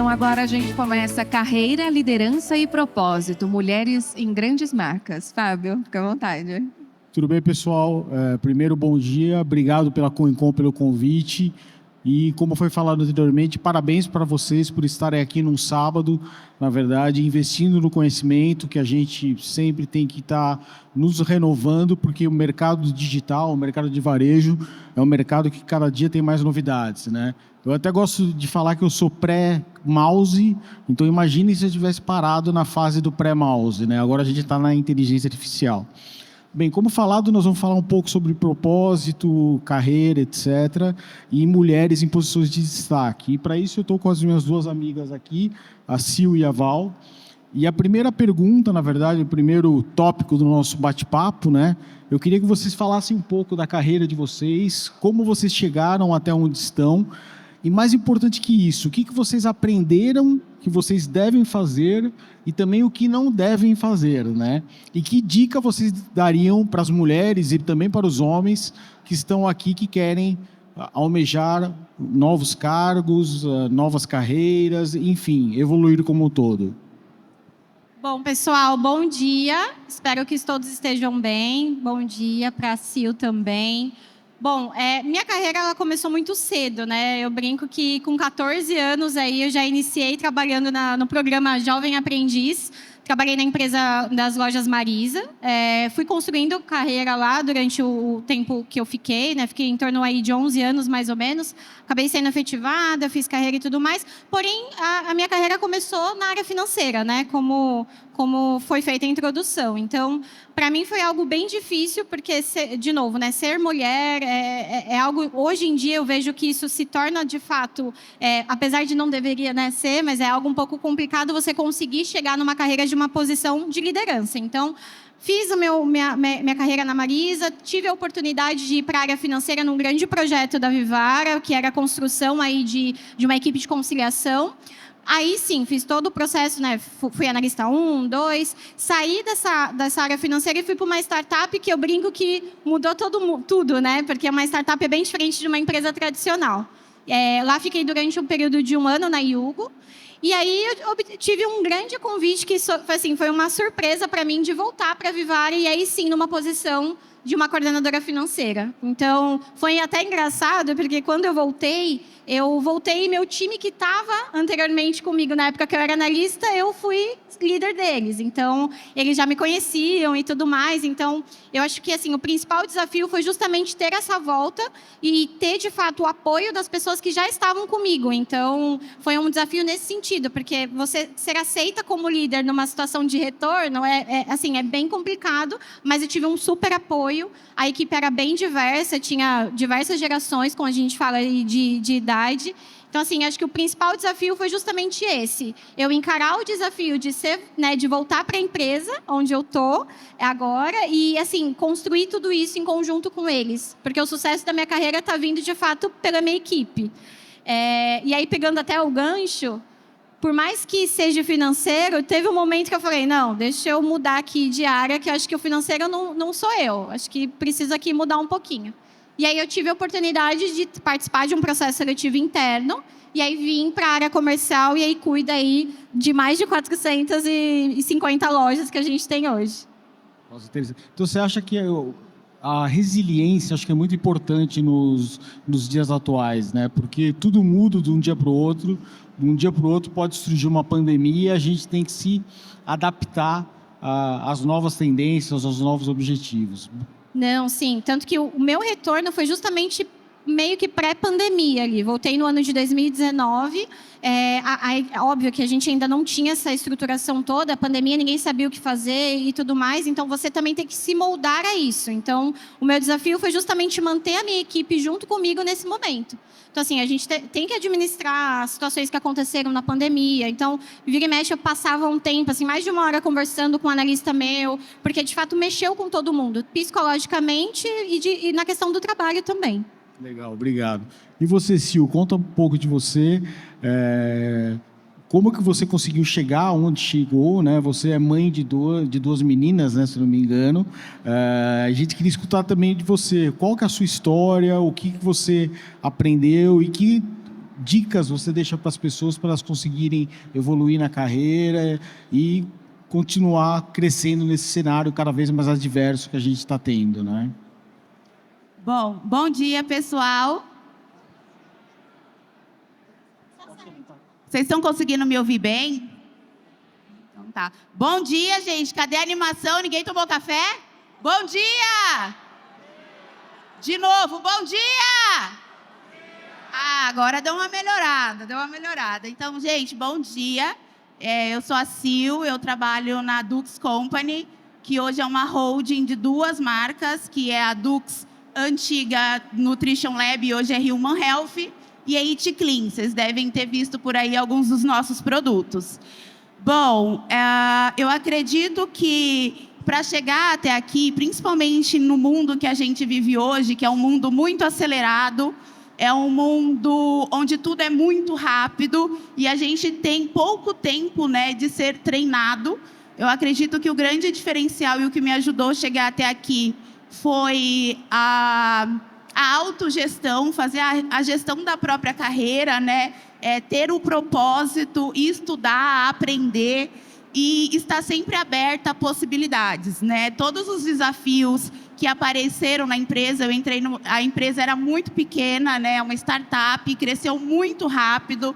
Então agora a gente começa carreira, liderança e propósito. Mulheres em grandes marcas. Fábio, fica à vontade. Tudo bem, pessoal? Primeiro, bom dia. Obrigado pela Coencom, pelo convite. E, como foi falado anteriormente, parabéns para vocês por estarem aqui num sábado, na verdade, investindo no conhecimento, que a gente sempre tem que estar nos renovando, porque o mercado digital, o mercado de varejo, é um mercado que cada dia tem mais novidades, né? Eu até gosto de falar que eu sou pré-mouse, então imagine se eu tivesse parado na fase do pré-mouse, né? Agora a gente está na inteligência artificial. Bem, como falado, nós vamos falar um pouco sobre propósito, carreira, etc. E mulheres em posições de destaque. E para isso eu estou com as minhas duas amigas aqui, a Sil e a Val. E a primeira pergunta, na verdade, o primeiro tópico do nosso bate-papo, né? Eu queria que vocês falassem um pouco da carreira de vocês, como vocês chegaram até onde estão. E mais importante que isso, o que vocês aprenderam que vocês devem fazer e também o que não devem fazer, né? E que dica vocês dariam para as mulheres e também para os homens que estão aqui, que querem almejar novos cargos, novas carreiras, enfim, evoluir como um todo? Bom, pessoal, bom dia. Espero que todos estejam bem. Bom dia para a Sil também. Bom, minha carreira ela começou muito cedo, né? Eu brinco que com 14 anos aí eu já iniciei trabalhando no programa Jovem Aprendiz. Trabalhei na empresa das lojas Marisa. Fui construindo carreira lá durante o tempo que eu fiquei, né? Fiquei em torno aí de 11 anos, mais ou menos. Acabei sendo efetivada, fiz carreira e tudo mais. Porém, a minha carreira começou na área financeira, né? Como foi feita a introdução. Então, para mim foi algo bem difícil, porque, de novo, né? Ser mulher é algo... Hoje em dia eu vejo que isso se torna, de fato, apesar de não deveria, né, ser, mas é algo um pouco complicado você conseguir chegar numa carreira de uma posição de liderança. Então, fiz minha carreira na Marisa, tive a oportunidade de ir para a área financeira num grande projeto da Vivara, que era a construção aí de uma equipe de conciliação. Aí sim, fiz todo o processo, né? Fui analista 1, 2, saí dessa área financeira e fui para uma startup que eu brinco que mudou tudo, né? Porque uma startup é bem diferente de uma empresa tradicional. Lá fiquei durante um período de 1 ano na Yugo. E aí eu tive um grande convite que foi uma surpresa para mim de voltar para a Vivara e aí sim numa posição de uma coordenadora financeira. Então, foi até engraçado, porque quando eu voltei e meu time que estava anteriormente comigo, na época que eu era analista, eu fui líder deles. Então, eles já me conheciam e tudo mais. Então, eu acho que assim, o principal desafio foi justamente ter essa volta e ter, de fato, o apoio das pessoas que já estavam comigo. Então, foi um desafio nesse sentido, porque você ser aceita como líder numa situação de retorno é bem complicado, mas eu tive um super apoio. A equipe era bem diversa, tinha diversas gerações, como a gente fala aí, de idade. Então, assim, acho que o principal desafio foi justamente esse. Eu encarar o desafio de ser, né, de voltar para a empresa, onde eu estou agora, e, assim, construir tudo isso em conjunto com eles. Porque o sucesso da minha carreira está vindo, de fato, pela minha equipe. E aí, pegando até o gancho, por mais que seja financeiro, teve um momento que eu falei, não, deixa eu mudar aqui de área, que eu acho que o financeiro não sou eu. Acho que precisa aqui mudar um pouquinho. E aí eu tive a oportunidade de participar de um processo seletivo interno, e aí vim para a área comercial, e aí cuida aí de mais de 450 lojas que a gente tem hoje. Nossa, interessante. Então, você acha que a resiliência, acho que é muito importante nos dias atuais, né? Porque tudo muda de um dia para o outro. De um dia para o outro pode surgir uma pandemia, a gente tem que se adaptar às novas tendências, aos novos objetivos. Não, sim. Tanto que o meu retorno foi justamente meio que pré-pandemia ali. Voltei no ano de 2019. Óbvio que a gente ainda não tinha essa estruturação toda, a pandemia, ninguém sabia o que fazer e tudo mais, então você também tem que se moldar a isso. Então, o meu desafio foi justamente manter a minha equipe junto comigo nesse momento. Então, assim, a gente tem que administrar as situações que aconteceram na pandemia. Então, vira e mexe, eu passava um tempo, assim, mais de 1 hora conversando com um analista meu, porque, de fato, mexeu com todo mundo, psicologicamente e na questão do trabalho também. Legal, obrigado. E você, Sil, conta um pouco de você. Como que você conseguiu chegar onde chegou, né? Você é mãe de duas meninas, né? Se não me engano. A gente queria escutar também de você. Qual que é a sua história? O que você aprendeu e que dicas você deixa para as pessoas para elas conseguirem evoluir na carreira e continuar crescendo nesse cenário cada vez mais adverso que a gente está tendo, né? Bom dia, pessoal. Vocês estão conseguindo me ouvir bem? Então tá. Bom dia, gente. Cadê a animação? Ninguém tomou café? Bom dia! De novo, bom dia! Agora deu uma melhorada, Então, gente, bom dia. Eu sou a Sil, eu trabalho na Dux Company, que hoje é uma holding de 2 marcas, que é a Dux antiga Nutrition Lab e hoje é Human Health, e a Eat Clean. Vocês devem ter visto por aí alguns dos nossos produtos. Bom, eu acredito que para chegar até aqui, principalmente no mundo que a gente vive hoje, que é um mundo muito acelerado, é um mundo onde tudo é muito rápido e a gente tem pouco tempo, né, de ser treinado. Eu acredito que o grande diferencial e o que me ajudou a chegar até aqui foi a autogestão, fazer a gestão da própria carreira, né? Ter o propósito, estudar, aprender e estar sempre aberta a possibilidades, né? Todos os desafios que apareceram na empresa, a empresa era muito pequena, né? Uma startup, cresceu muito rápido.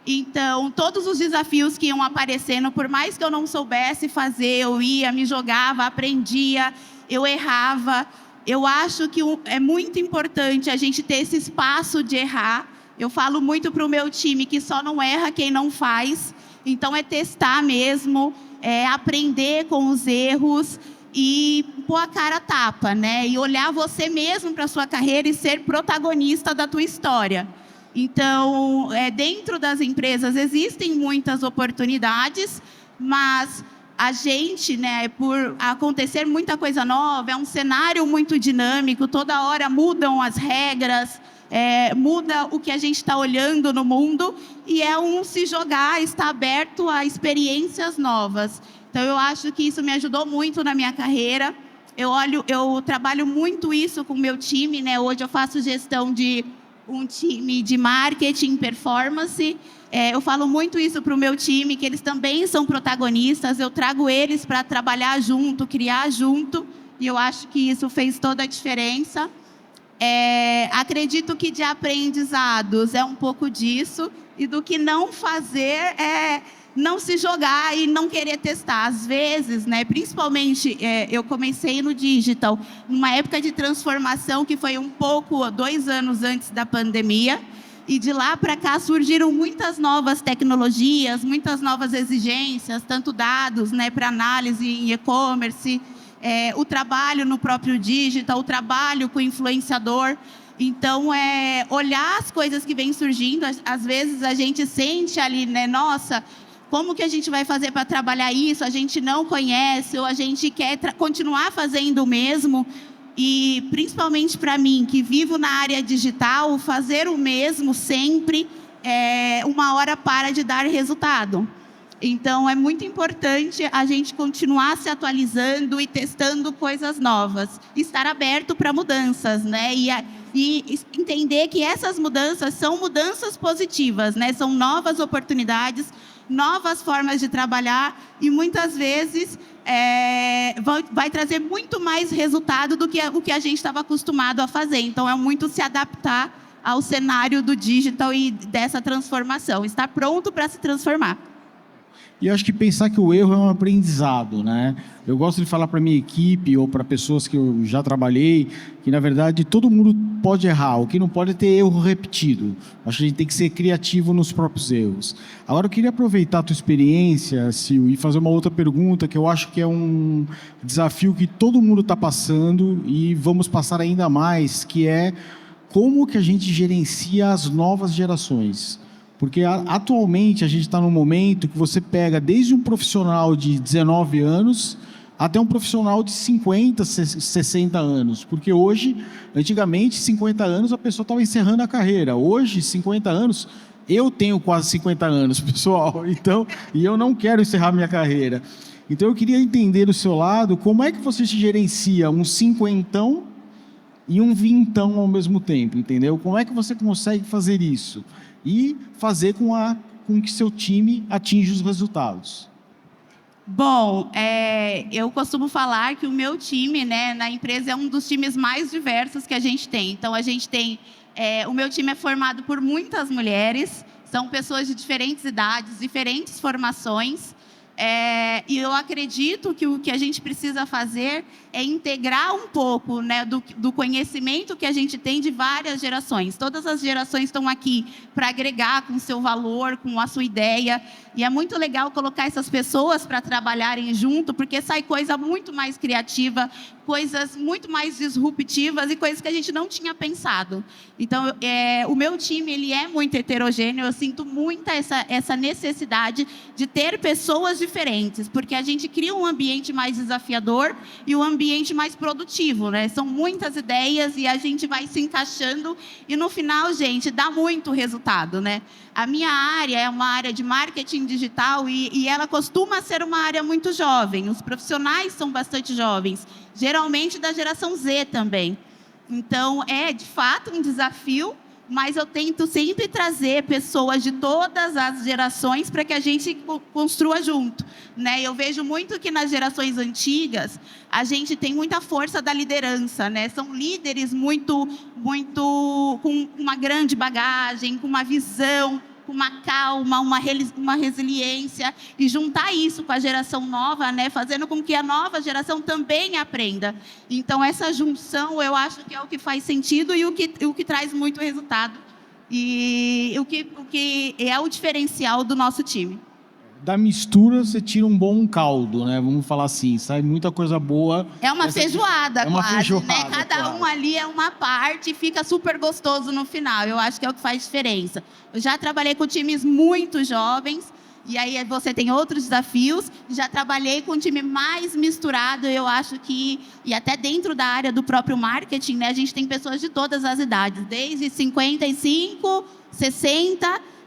Então, todos os desafios que iam aparecendo, por mais que eu não soubesse fazer, eu ia, me jogava, aprendia, eu errava. Eu acho que é muito importante a gente ter esse espaço de errar. Eu falo muito para o meu time que só não erra quem não faz. Então, é testar mesmo, aprender com os erros e pôr a cara a tapa, né? E olhar você mesmo para a sua carreira e ser protagonista da tua história. Então, dentro das empresas existem muitas oportunidades, mas a gente, né, por acontecer muita coisa nova, é um cenário muito dinâmico, toda hora mudam as regras, muda o que a gente está olhando no mundo e se jogar, estar aberto a experiências novas. Então, eu acho que isso me ajudou muito na minha carreira. Eu trabalho muito isso com o meu time, né? Hoje eu faço gestão de um time de marketing, performance. Eu falo muito isso para o meu time, que eles também são protagonistas. Eu trago eles para trabalhar junto, criar junto. E eu acho que isso fez toda a diferença. Acredito que de aprendizados é um pouco disso. E do que não fazer não se jogar e não querer testar. Às vezes, né, principalmente, eu comecei no digital, numa época de transformação que foi 2 anos antes da pandemia, e de lá para cá surgiram muitas novas tecnologias, muitas novas exigências, tanto dados, né, para análise em e-commerce, o trabalho no próprio digital, o trabalho com o influenciador. Então, olhar as coisas que vêm surgindo, às vezes a gente sente ali, né, nossa, como que a gente vai fazer para trabalhar isso? A gente não conhece ou a gente quer continuar fazendo o mesmo. E, principalmente para mim, que vivo na área digital, fazer o mesmo sempre, uma hora para de dar resultado. Então, é muito importante a gente continuar se atualizando e testando coisas novas. Estar aberto para mudanças, né? E entender que essas mudanças são mudanças positivas, né? São novas oportunidades, novas formas de trabalhar e muitas vezes vai trazer muito mais resultado do que o que a gente estava acostumado a fazer. Então, é muito se adaptar ao cenário do digital e dessa transformação. Estar pronto para se transformar. E acho que pensar que o erro é um aprendizado, né? Eu gosto de falar para minha equipe ou para pessoas que eu já trabalhei, que na verdade todo mundo pode errar, o que não pode é ter erro repetido. Acho que a gente tem que ser criativo nos próprios erros. Agora eu queria aproveitar a tua experiência, Sil, e fazer uma outra pergunta que eu acho que é um desafio que todo mundo está passando e vamos passar ainda mais, que é como que a gente gerencia as novas gerações. Porque atualmente a gente está num momento que você pega desde um profissional de 19 anos até um profissional de 50, 60 anos. Porque hoje, antigamente, 50 anos a pessoa estava encerrando a carreira. Hoje, 50 anos, eu tenho quase 50 anos, pessoal. Então, e eu não quero encerrar minha carreira. Então eu queria entender do seu lado como é que você se gerencia um cinquentão e um vintão ao mesmo tempo, entendeu? Como é que você consegue fazer isso? e fazer com que seu time atinja os resultados? Bom, eu costumo falar que o meu time, né, na empresa é um dos times mais diversos que a gente tem. Então, o meu time é formado por muitas mulheres, são pessoas de diferentes idades, diferentes formações. E eu acredito que o que a gente precisa fazer é integrar um pouco, né, do conhecimento que a gente tem de várias gerações. Todas as gerações estão aqui para agregar com o seu valor, com a sua ideia. E é muito legal colocar essas pessoas para trabalharem junto, porque sai coisa muito mais criativa, coisas muito mais disruptivas e coisas que a gente não tinha pensado. Então, o meu time ele é muito heterogêneo, eu sinto muita essa necessidade de ter pessoas diferentes, porque a gente cria um ambiente mais desafiador e um ambiente mais produtivo, né? São muitas ideias e a gente vai se encaixando e no final, gente, dá muito resultado, né? A minha área é uma área de marketing digital e ela costuma ser uma área muito jovem. Os profissionais são bastante jovens, geralmente da geração Z também. Então, é de fato um desafio, mas eu tento sempre trazer pessoas de todas as gerações para que a gente construa junto, né? Eu vejo muito que nas gerações antigas a gente tem muita força da liderança, né? São líderes muito com uma grande bagagem, com uma visão, com uma calma, uma resiliência, e juntar isso com a geração nova, né, fazendo com que a nova geração também aprenda. Então, essa junção, eu acho que é o que faz sentido e o que traz muito resultado. E o que é o diferencial do nosso time. Da mistura, você tira um bom caldo, né? Vamos falar assim, sai muita coisa boa. É uma feijoada, é uma quase, feijoada, né? Cada quase. um ali é uma parte e fica super gostoso no final. Eu acho que é o que faz diferença. Eu já trabalhei com times muito jovens, e aí você tem outros desafios. Já trabalhei com um time mais misturado, eu acho que... E até dentro da área do próprio marketing, né? A gente tem pessoas de todas as idades, desde 55, 60...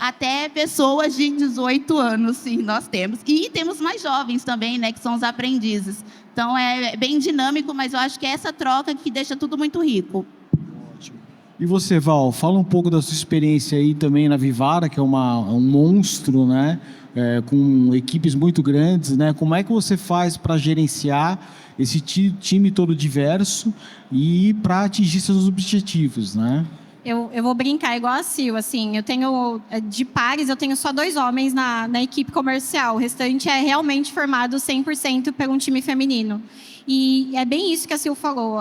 até pessoas de 18 anos, sim, nós temos. E temos mais jovens também, né, que são os aprendizes. Então, é bem dinâmico, mas eu acho que é essa troca que deixa tudo muito rico. Ótimo. E você, Val, fala um pouco da sua experiência aí também na Vivara, que é um monstro, né, com equipes muito grandes, né? Como é que você faz para gerenciar esse time todo diverso e para atingir seus objetivos, né? Eu vou brincar igual a Sil, assim, eu tenho, de pares, eu tenho só 2 homens na equipe comercial, o restante é realmente formado 100% por um time feminino. E é bem isso que a Sil falou,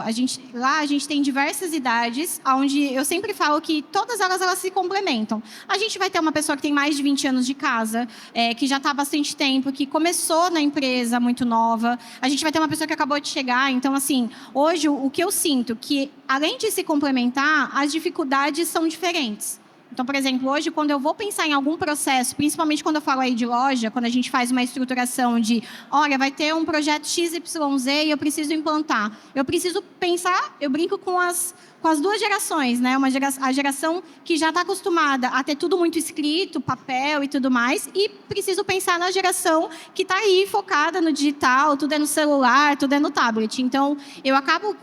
lá a gente tem diversas idades, onde eu sempre falo que todas elas se complementam. A gente vai ter uma pessoa que tem mais de 20 anos de casa, que já está há bastante tempo, que começou na empresa muito nova, a gente vai ter uma pessoa que acabou de chegar, então assim, hoje o que eu sinto, que além de se complementar, as dificuldades são diferentes. Então, por exemplo, hoje, quando eu vou pensar em algum processo, principalmente quando eu falo aí de loja, quando a gente faz uma estruturação de, olha, vai ter um projeto XYZ e eu preciso implantar. Eu preciso pensar, eu brinco com as 2 gerações, né? A geração que já está acostumada a ter tudo muito escrito, papel e tudo mais, e preciso pensar na geração que está aí focada no digital, tudo é no celular, tudo é no tablet. Então, eu acabo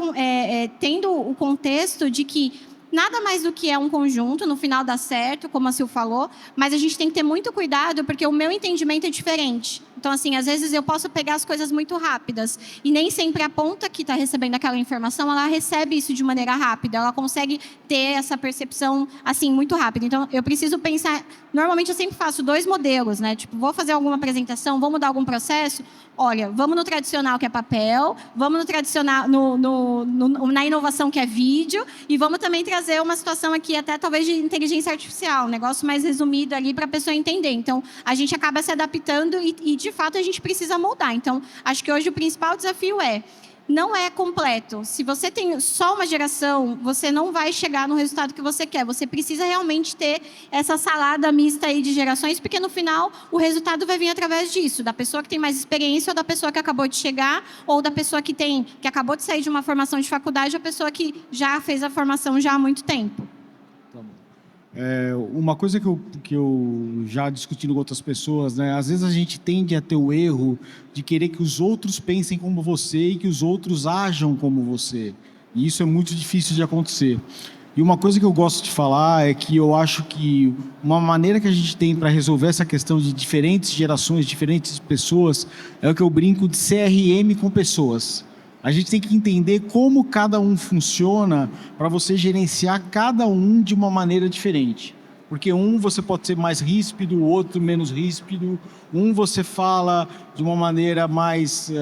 tendo o contexto de que nada mais do que é um conjunto, no final dá certo, como a Sil falou, mas a gente tem que ter muito cuidado, porque o meu entendimento é diferente. Então, assim, às vezes eu posso pegar as coisas muito rápidas, e nem sempre a ponta que está recebendo aquela informação, ela recebe isso de maneira rápida, ela consegue ter essa percepção, assim, muito rápida. Então, eu preciso pensar... Normalmente, eu sempre faço 2 modelos, né? Tipo, vou fazer alguma apresentação, vou mudar algum processo, olha, vamos no tradicional, que é papel, vamos no tradicional, na inovação, que é vídeo, e vamos também trazer uma situação aqui, até talvez de inteligência artificial, um negócio mais resumido ali para a pessoa entender. Então, a gente acaba se adaptando e, de fato, a gente precisa moldar. Então, acho que hoje o principal desafio não é completo. Se você tem só uma geração, você não vai chegar no resultado que você quer. Você precisa realmente ter essa salada mista aí de gerações, porque no final o resultado vai vir através disso, da pessoa que tem mais experiência ou da pessoa que acabou de chegar, ou da pessoa que acabou de sair de uma formação de faculdade, ou a pessoa que já fez a formação já há muito tempo. Uma coisa que eu já discuti com outras pessoas, né? Às vezes a gente tende a ter o erro de querer que os outros pensem como você e que os outros ajam como você. E isso é muito difícil de acontecer. E uma coisa que eu gosto de falar é que eu acho que uma maneira que a gente tem para resolver essa questão de diferentes gerações, diferentes pessoas, é o que eu brinco de CRM com pessoas. A gente tem que entender como cada um funciona para você gerenciar cada um de uma maneira diferente. Porque um você pode ser mais ríspido, o outro menos ríspido. Um você fala de uma maneira mais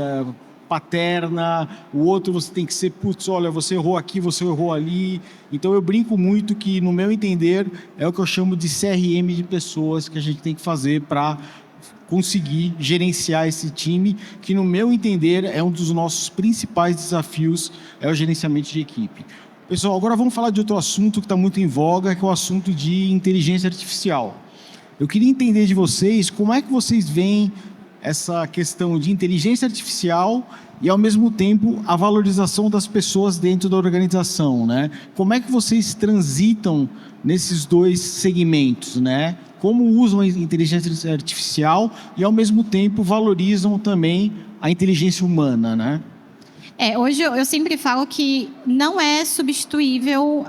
paterna, o outro você tem que ser, putz, olha, você errou aqui, você errou ali. Então eu brinco muito que, no meu entender, é o que eu chamo de CRM de pessoas que a gente tem que fazer para conseguir gerenciar esse time, que no meu entender é um dos nossos principais desafios, é o gerenciamento de equipe. Pessoal, agora vamos falar de outro assunto que está muito em voga, que é o assunto de inteligência artificial. Eu queria entender de vocês como é que vocês veem essa questão de inteligência artificial e, ao mesmo tempo, a valorização das pessoas dentro da organização, né? Como é que vocês transitam nesses dois segmentos, né? Como usam a inteligência artificial e, ao mesmo tempo, valorizam também a inteligência humana, né? Hoje eu sempre falo que não é substituível,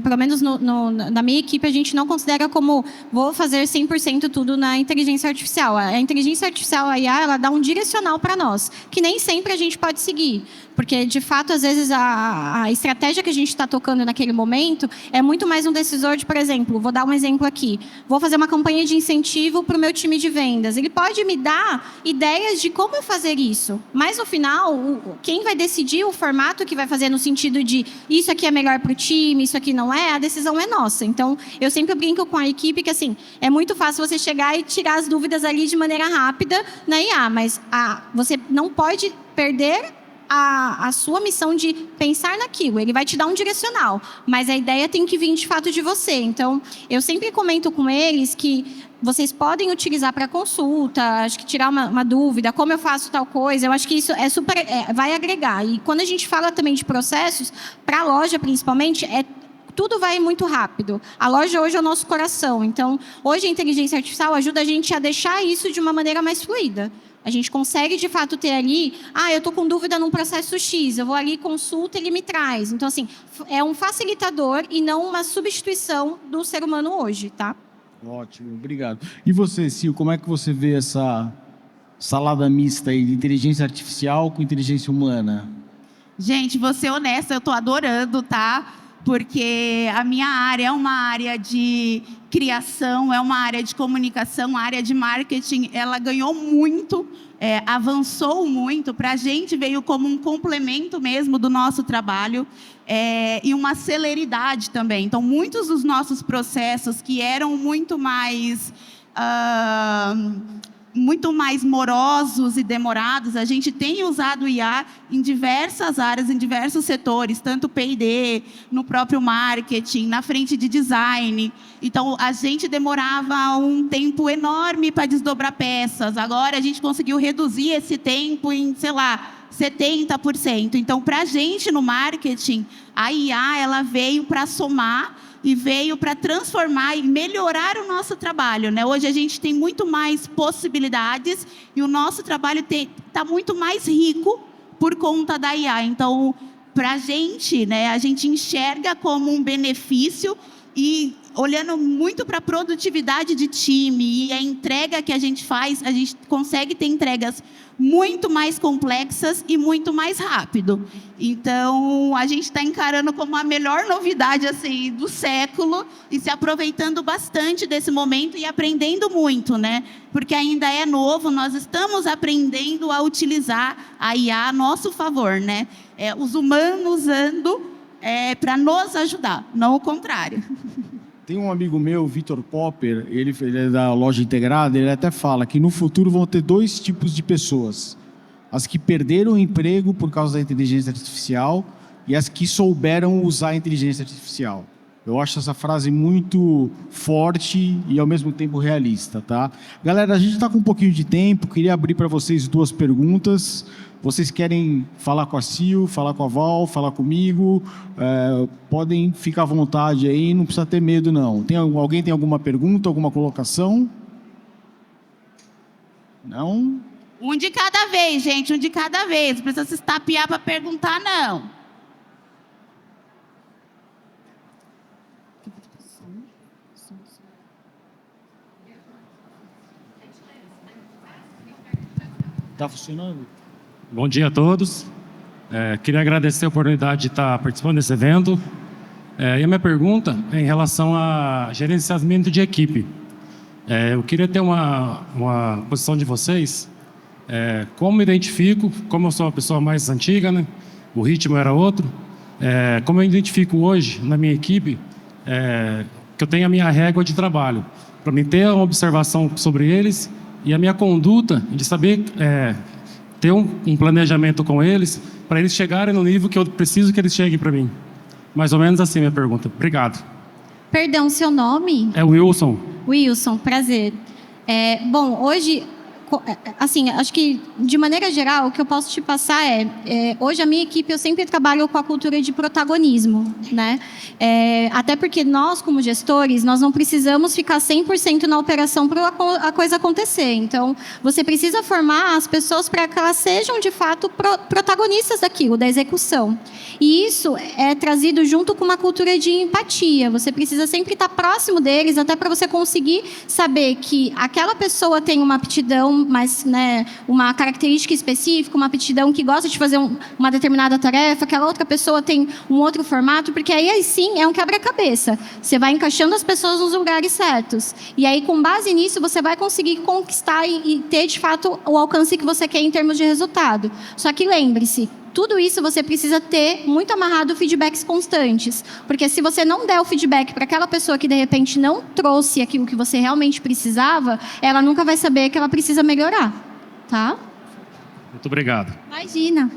pelo menos na minha equipe, a gente não considera como vou fazer 100% tudo na inteligência artificial. A inteligência artificial, a IA, ela dá um direcional para nós, que nem sempre a gente pode seguir. Porque, de fato, às vezes a estratégia que a gente está tocando naquele momento é muito mais um decisor de, por exemplo, vou dar um exemplo aqui, vou fazer uma campanha de incentivo para o meu time de vendas. Ele pode me dar ideias de como fazer isso, mas no final, quem vai decidir o formato que vai fazer no sentido de isso aqui é melhor para o time, isso aqui não é, a decisão é nossa. Então, eu sempre brinco com a equipe que, assim, é muito fácil você chegar e tirar as dúvidas ali de maneira rápida na IA, mas você não pode perder a sua missão de pensar naquilo. Ele vai te dar um direcional, mas a ideia tem que vir de fato de você. Então, eu sempre comento com eles que vocês podem utilizar para consulta, acho que tirar uma dúvida, como eu faço tal coisa, eu acho que isso vai agregar. E quando a gente fala também de processos, para a loja principalmente, tudo vai muito rápido. A loja hoje é o nosso coração. Então, hoje a inteligência artificial ajuda a gente a deixar isso de uma maneira mais fluida. A gente consegue, de fato, ter ali, eu estou com dúvida num processo X, eu vou ali, consulta, ele me traz. Então, assim, é um facilitador e não uma substituição do ser humano hoje, tá? Ótimo, obrigado. E você, Sil, como é que você vê essa salada mista aí de inteligência artificial com inteligência humana? Gente, vou ser honesta, eu estou adorando, tá? Porque a minha área é uma área de criação, é uma área de comunicação, a área de marketing, ela ganhou muito, avançou muito, para a gente veio como um complemento mesmo do nosso trabalho, e uma celeridade também. Então, muitos dos nossos processos que eram muito mais morosos e demorados, a gente tem usado o IA em diversas áreas, em diversos setores, tanto P&D, no próprio marketing, na frente de design. Então, a gente demorava um tempo enorme para desdobrar peças. Agora, a gente conseguiu reduzir esse tempo em, 70%. Então, para a gente no marketing, a IA ela veio para somar e veio para transformar e melhorar o nosso trabalho, né? Hoje a gente tem muito mais possibilidades e o nosso trabalho está muito mais rico por conta da IA. Então, para a gente, né, a gente enxerga como um benefício e olhando muito para a produtividade de time e a entrega que a gente faz, a gente consegue ter entregas muito mais complexas e muito mais rápido. Então, a gente está encarando como a melhor novidade assim, do século e se aproveitando bastante desse momento e aprendendo muito, né? Porque ainda é novo, nós estamos aprendendo a utilizar a IA a nosso favor, né? Os humanos usando para nos ajudar, não o contrário. Tem um amigo meu, Vitor Popper, ele é da loja integrada, ele até fala que no futuro vão ter dois tipos de pessoas. As que perderam o emprego por causa da inteligência artificial e as que souberam usar a inteligência artificial. Eu acho essa frase muito forte e, ao mesmo tempo, realista, tá? Galera, a gente está com um pouquinho de tempo, queria abrir para vocês duas perguntas. Vocês querem falar com a Sil, falar com a Val, falar comigo? Podem ficar à vontade aí, não precisa ter medo, não. Alguém tem alguma pergunta, alguma colocação? Não? Um de cada vez, gente, um de cada vez. Não precisa se estapear para perguntar, não. Tá funcionando? Bom dia a todos. Queria agradecer a oportunidade de estar participando desse evento. E a minha pergunta é em relação a gerenciamento de equipe. Eu queria ter uma posição de vocês. Como identifico, como eu sou uma pessoa mais antiga, né? O ritmo era outro. Como eu identifico hoje na minha equipe que eu tenho a minha régua de trabalho, para mim ter uma observação sobre eles e a minha conduta de saber ter um planejamento com eles para eles chegarem no nível que eu preciso que eles cheguem para mim. Mais ou menos assim minha pergunta. Obrigado. Perdão, seu nome? É Wilson. Wilson, prazer. Bom, hoje, assim, acho que de maneira geral o que eu posso te passar hoje a minha equipe eu sempre trabalho com a cultura de protagonismo, né? Até porque nós como gestores nós não precisamos ficar 100% na operação para a coisa acontecer. Então você precisa formar as pessoas para que elas sejam de fato protagonistas daquilo, da execução. E isso é trazido junto com uma cultura de empatia. Você precisa sempre estar próximo deles, até para você conseguir saber que aquela pessoa tem uma aptidão, mas, né, uma característica específica, uma aptidão que gosta de fazer uma determinada tarefa, aquela outra pessoa tem um outro formato, porque aí sim é um quebra-cabeça. Você vai encaixando as pessoas nos lugares certos. E aí, com base nisso, você vai conseguir conquistar e ter, de fato, o alcance que você quer em termos de resultado. Só que lembre-se, tudo isso você precisa ter muito amarrado feedbacks constantes. Porque se você não der o feedback para aquela pessoa que, de repente, não trouxe aquilo que você realmente precisava, ela nunca vai saber que ela precisa melhorar. Tá? Muito obrigado. Imagina.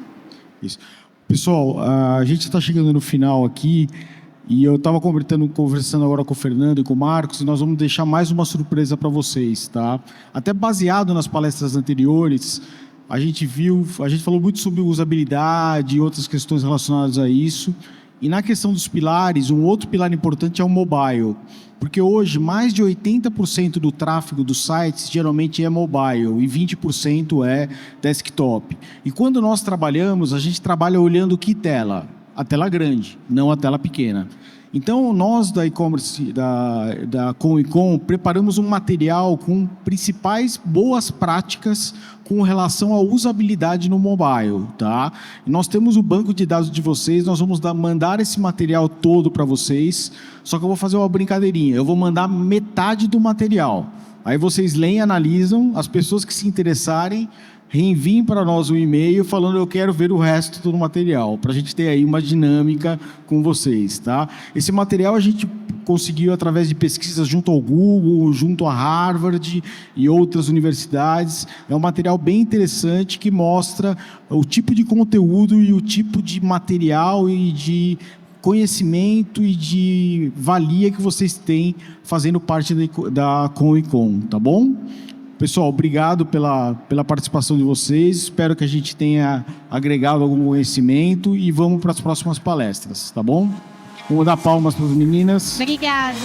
Isso. Pessoal, a gente está chegando no final aqui e eu estava conversando agora com o Fernando e com o Marcos e nós vamos deixar mais uma surpresa para vocês, tá? Até baseado nas palestras anteriores, a gente falou muito sobre usabilidade e outras questões relacionadas a isso. E na questão dos pilares, um outro pilar importante é o mobile. Porque hoje, mais de 80% do tráfego dos sites geralmente é mobile e 20% é desktop. E quando nós trabalhamos, a gente trabalha olhando que tela? A tela grande, não a tela pequena. Então, nós da e-commerce, da Com&Com, preparamos um material com principais boas práticas com relação à usabilidade no mobile, tá? E nós temos o banco de dados de vocês, nós vamos mandar esse material todo para vocês, só que eu vou fazer uma brincadeirinha, eu vou mandar metade do material. Aí vocês leem e analisam, as pessoas que se interessarem, reenviem para nós um e-mail falando eu quero ver o resto do material, para a gente ter aí uma dinâmica com vocês, tá? Esse material a gente conseguiu através de pesquisas junto ao Google, junto a Harvard e outras universidades. É um material bem interessante que mostra o tipo de conteúdo e o tipo de material e de conhecimento e de valia que vocês têm fazendo parte da Com&Com, tá bom? Pessoal, obrigado pela participação de vocês. Espero que a gente tenha agregado algum conhecimento e vamos para as próximas palestras, tá bom? Vamos dar palmas para as meninas. Obrigada.